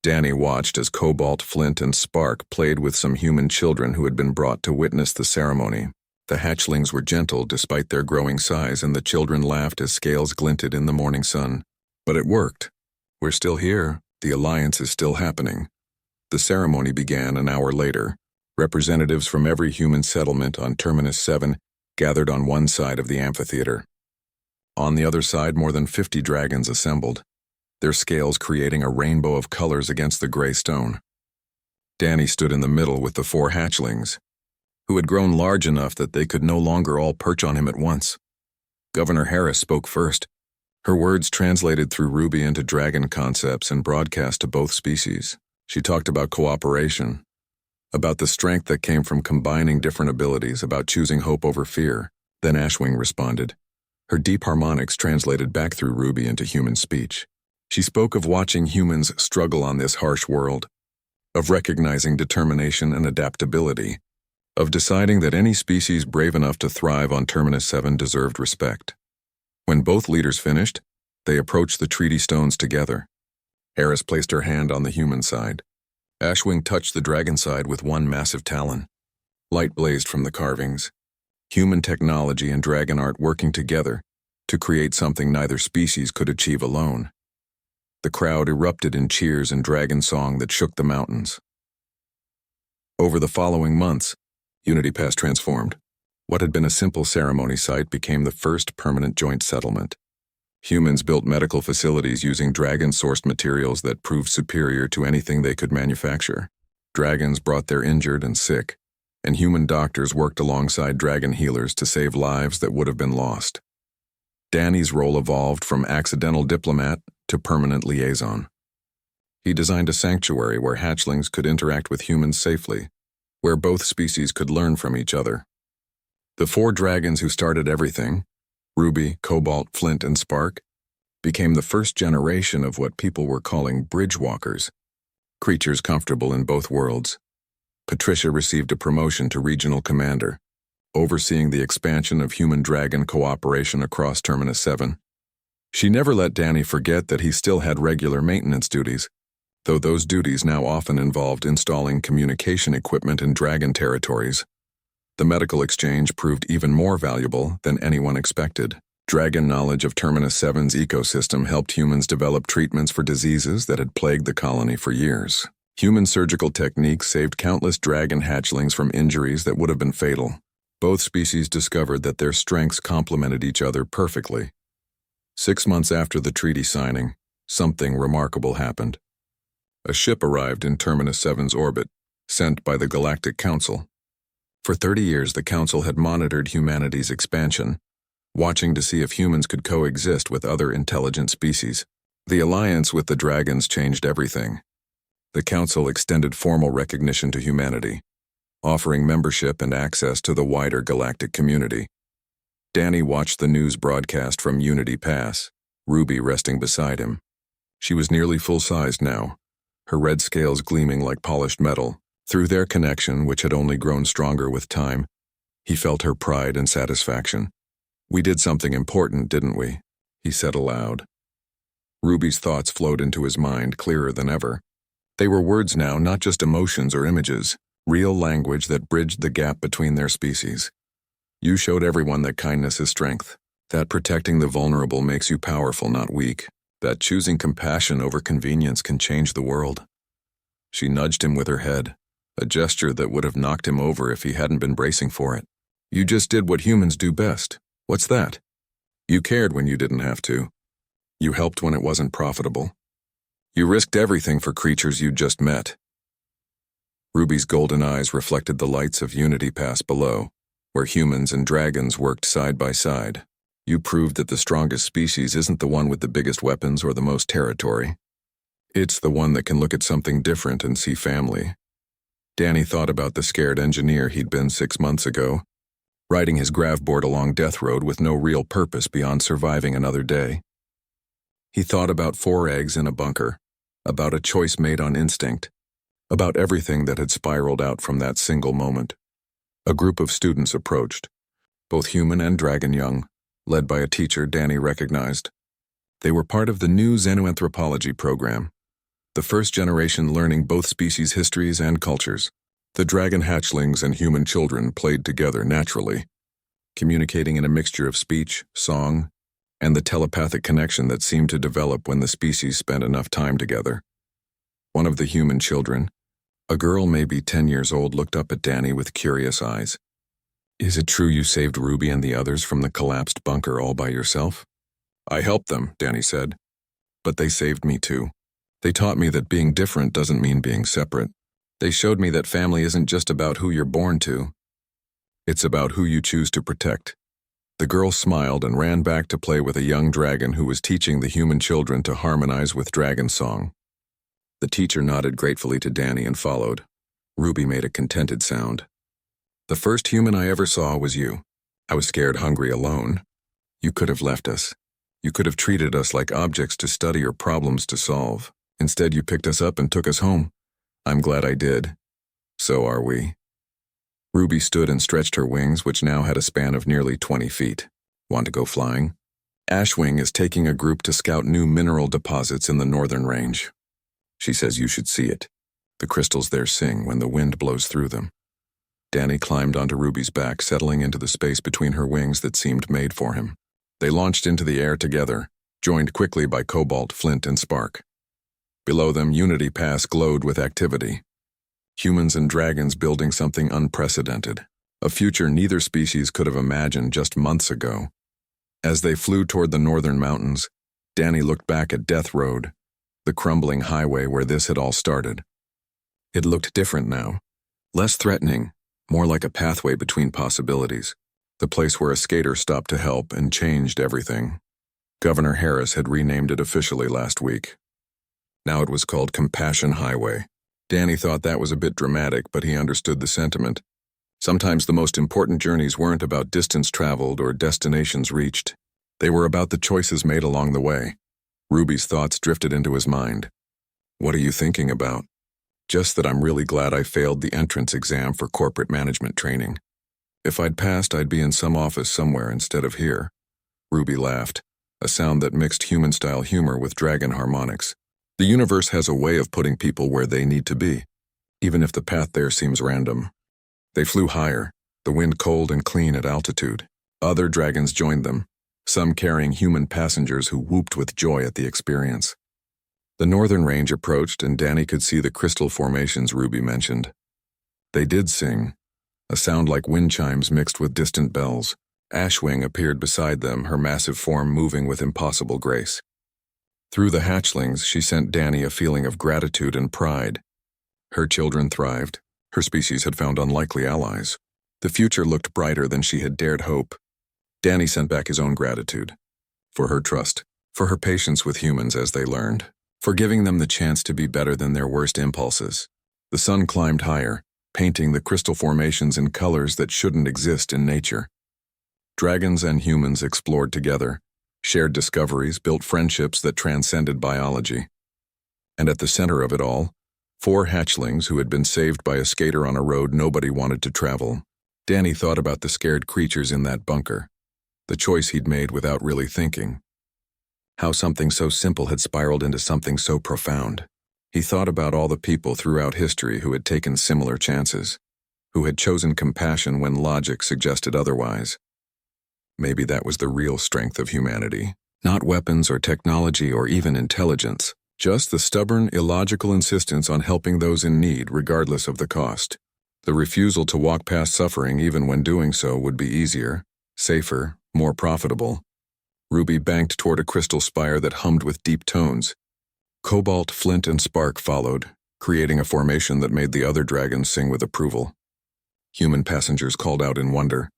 Danny watched as Cobalt, Flint, and Spark played with some human children who had been brought to witness the ceremony. The hatchlings were gentle despite their growing size, and the children laughed as scales glinted in the morning sun. But it worked. We're still here. The alliance is still happening. The ceremony began an hour later. Representatives from every human settlement on Terminus 7 gathered on one side of the amphitheater. On the other side, more than 50 dragons assembled, their scales creating a rainbow of colors against the gray stone. Danny stood in the middle with the 4 hatchlings, who had grown large enough that they could no longer all perch on him at once. Governor Harris spoke first. Her words translated through Ruby into dragon concepts and broadcast to both species. She talked about cooperation, about the strength that came from combining different abilities, about choosing hope over fear. Then Ashwing responded. Her deep harmonics translated back through Ruby into human speech. She spoke of watching humans struggle on this harsh world, of recognizing determination and adaptability, of deciding that any species brave enough to thrive on Terminus 7 deserved respect. When both leaders finished, they approached the treaty stones together. Harris placed her hand on the human side. Ashwing touched the dragon side with one massive talon. Light blazed from the carvings. Human technology and dragon art working together to create something neither species could achieve alone. The crowd erupted in cheers and dragon song that shook the mountains. Over the following months, Unity Pass transformed. What had been a simple ceremony site became the first permanent joint settlement. Humans built medical facilities using dragon-sourced materials that proved superior to anything they could manufacture. Dragons brought their injured and sick, and human doctors worked alongside dragon healers to save lives that would have been lost. Danny's role evolved from accidental diplomat to permanent liaison. He designed a sanctuary where hatchlings could interact with humans safely, where both species could learn from each other. The 4 dragons who started everything, Ruby, Cobalt, Flint, and Spark, became the first generation of what people were calling bridge walkers, creatures comfortable in both worlds. Patricia received a promotion to regional commander, overseeing the expansion of human-dragon cooperation across Terminus 7. She never let Danny forget that he still had regular maintenance duties, though those duties now often involved installing communication equipment in dragon territories. The medical exchange proved even more valuable than anyone expected. Dragon knowledge of Terminus 7's ecosystem helped humans develop treatments for diseases that had plagued the colony for years. Human surgical techniques saved countless dragon hatchlings from injuries that would have been fatal. Both species discovered that their strengths complemented each other perfectly. 6 months after the treaty signing, something remarkable happened. A ship arrived in Terminus 7's orbit, sent by the Galactic Council. For 30 years, the Council had monitored humanity's expansion, watching to see if humans could coexist with other intelligent species. The alliance with the dragons changed everything. The Council extended formal recognition to humanity, offering membership and access to the wider galactic community. Danny watched the news broadcast from Unity Pass, Ruby resting beside him. She was nearly full-sized now, her red scales gleaming like polished metal. Through their connection, which had only grown stronger with time, he felt her pride and satisfaction. "We did something important, didn't we?" he said aloud. Ruby's thoughts flowed into his mind clearer than ever. They were words now, not just emotions or images, real language that bridged the gap between their species. "You showed everyone that kindness is strength, that protecting the vulnerable makes you powerful, not weak, that choosing compassion over convenience can change the world." She nudged him with her head, a gesture that would have knocked him over if he hadn't been bracing for it. "You just did what humans do best. What's that? You cared when you didn't have to. You helped when it wasn't profitable. You risked everything for creatures you just met." Ruby's golden eyes reflected the lights of Unity Pass below, where humans and dragons worked side by side. "You proved that the strongest species isn't the one with the biggest weapons or the most territory. It's the one that can look at something different and see family." Danny thought about the scared engineer he'd been 6 months ago, riding his gravboard along Death Road with no real purpose beyond surviving another day. He thought about 4 eggs in a bunker, about a choice made on instinct, about everything that had spiraled out from that single moment. A group of students approached, both human and dragon young, led by a teacher Danny recognized. They were part of the new xenoanthropology program, the first generation learning both species' histories and cultures. The dragon hatchlings and human children played together naturally, communicating in a mixture of speech, song, and the telepathic connection that seemed to develop when the species spent enough time together. One of the human children, a girl maybe 10 years old, looked up at Danny with curious eyes. "Is it true you saved Ruby and the others from the collapsed bunker all by yourself?" "I helped them," Danny said. "But they saved me too. They taught me that being different doesn't mean being separate. They showed me that family isn't just about who you're born to. It's about who you choose to protect." The girl smiled and ran back to play with a young dragon who was teaching the human children to harmonize with dragon song. The teacher nodded gratefully to Danny and followed. Ruby made a contented sound. "The first human I ever saw was you. I was scared hungry alone. You could have left us. You could have treated us like objects to study or problems to solve. Instead, you picked us up and took us home. I'm glad I did. So are we." Ruby stood and stretched her wings, which now had a span of nearly 20 feet. "Want to go flying?" "Ashwing is taking a group to scout new mineral deposits in the northern range. She says you should see it. The crystals there sing when the wind blows through them." Danny climbed onto Ruby's back, settling into the space between her wings that seemed made for him. They launched into the air together, joined quickly by Cobalt, Flint, and Spark. Below them, Unity Pass glowed with activity. Humans and dragons building something unprecedented, a future neither species could have imagined just months ago. As they flew toward the northern mountains, Danny looked back at Death Road, the crumbling highway where this had all started. It looked different now, less threatening, more like a pathway between possibilities, the place where a skater stopped to help and changed everything. Governor Harris had renamed it officially last week. Now it was called Compassion Highway. Danny thought that was a bit dramatic, but he understood the sentiment. Sometimes the most important journeys weren't about distance traveled or destinations reached. They were about the choices made along the way. Ruby's thoughts drifted into his mind. "What are you thinking about?" "Just that I'm really glad I failed the entrance exam for corporate management training. If I'd passed, I'd be in some office somewhere instead of here." Ruby laughed, a sound that mixed human-style humor with dragon harmonics. "The universe has a way of putting people where they need to be, even if the path there seems random." They flew higher, the wind cold and clean at altitude. Other dragons joined them, some carrying human passengers who whooped with joy at the experience. The northern range approached, and Danny could see the crystal formations Ruby mentioned. They did sing, a sound like wind chimes mixed with distant bells. Ashwing appeared beside them, her massive form moving with impossible grace. Through the hatchlings, she sent Danny a feeling of gratitude and pride. Her children thrived. Her species had found unlikely allies. The future looked brighter than she had dared hope. Danny sent back his own gratitude. For her trust, for her patience with humans as they learned, for giving them the chance to be better than their worst impulses. The sun climbed higher, painting the crystal formations in colors that shouldn't exist in nature. Dragons and humans explored together, shared discoveries, built friendships that transcended biology. And at the center of it all, 4 hatchlings who had been saved by a skater on a road nobody wanted to travel. Danny thought about the scared creatures in that bunker, the choice he'd made without really thinking. How something so simple had spiraled into something so profound. He thought about all the people throughout history who had taken similar chances, who had chosen compassion when logic suggested otherwise. Maybe that was the real strength of humanity. Not weapons or technology or even intelligence, just the stubborn, illogical insistence on helping those in need regardless of the cost. The refusal to walk past suffering even when doing so would be easier, safer, more profitable. Ruby banked toward a crystal spire that hummed with deep tones. Cobalt, flint, and spark followed, creating a formation that made the other dragons sing with approval. Human passengers called out in wonder.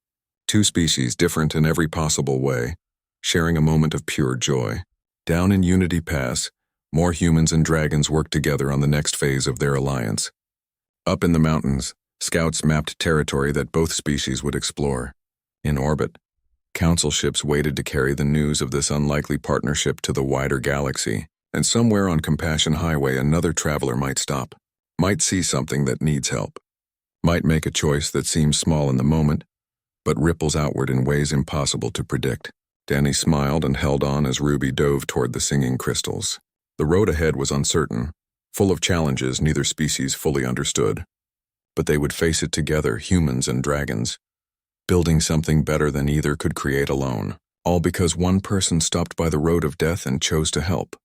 2 species different in every possible way, sharing a moment of pure joy. Down in Unity Pass, more humans and dragons worked together on the next phase of their alliance. Up in the mountains, scouts mapped territory that both species would explore. In orbit, council ships waited to carry the news of this unlikely partnership to the wider galaxy, and somewhere on Compassion Highway another traveler might stop, might see something that needs help, might make a choice that seems small in the moment, but ripples outward in ways impossible to predict. Danny smiled and held on as Ruby dove toward the singing crystals. The road ahead was uncertain, full of challenges neither species fully understood. But they would face it together, humans and dragons, building something better than either could create alone, all because one person stopped by the road of death and chose to help.